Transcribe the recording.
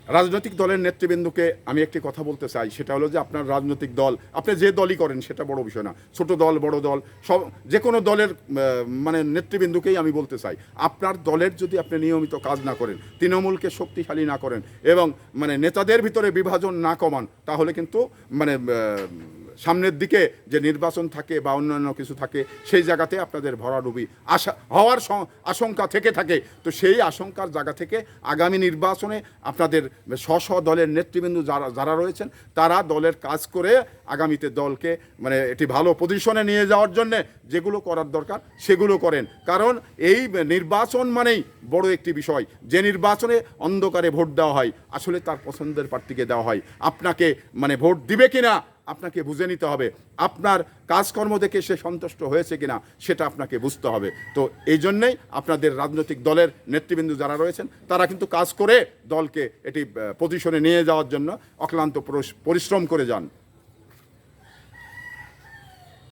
রাজনৈতিক দলের নেতৃবৃন্দকে আমি একটি কথা বলতে চাই, সেটা হলো যে আপনার রাজনৈতিক দল, আপনি যে দলই করেন সেটা বড় বিষয় না, ছোট দল বড় দল সব, যে কোনো দলের মানে নেতৃবৃন্দকেই আমি বলতে চাই, আপনার দলের যদি আপনি নিয়মিত কাজ না করেন, তৃণমূলকে শক্তিশালী না করেন এবং মানে নেতাদের ভিতরে বিভাজন না কমান, তাহলে কিন্তু মানে সামনের দিকে যে নির্বাচন থাকে বা অন্যান্য কিছু থাকে সেই জায়গাতে আপনাদের ভরাডুবি হওয়ার আশঙ্কা থেকে থাকে। তো সেই আশঙ্কার জায়গা থেকে আগামী নির্বাচনে আপনাদের স্ব দলের নেতৃবৃন্দ যারা রয়েছেন তারা দলের কাজ করে আগামীতে দলকে মানে একটি ভালো পজিশনে নিয়ে যাওয়ার জন্যে যেগুলো করার দরকার সেগুলো করেন। কারণ এই নির্বাচন মানেই বড় একটি বিষয়, যে নির্বাচনে অন্ধকারে ভোট দেওয়া হয় আসলে তার পছন্দের প্রার্থীকে দেওয়া হয়। আপনাকে মানে ভোট দিবে কিনা আপনাকে বুঝে নিতে হবে, আপনার কাজকর্ম দেখে সে সন্তুষ্ট হয়েছে কিনা সেটা আপনাকে বুঝতে হবে। তো এই জন্যেই আপনাদের রাজনৈতিক দলের নেতৃবৃন্দ যারা রয়েছেন তারা কিন্তু কাজ করে দলকে এটি পজিশনে নিয়ে যাওয়ার জন্য অক্লান্ত পরিশ্রম করে যান।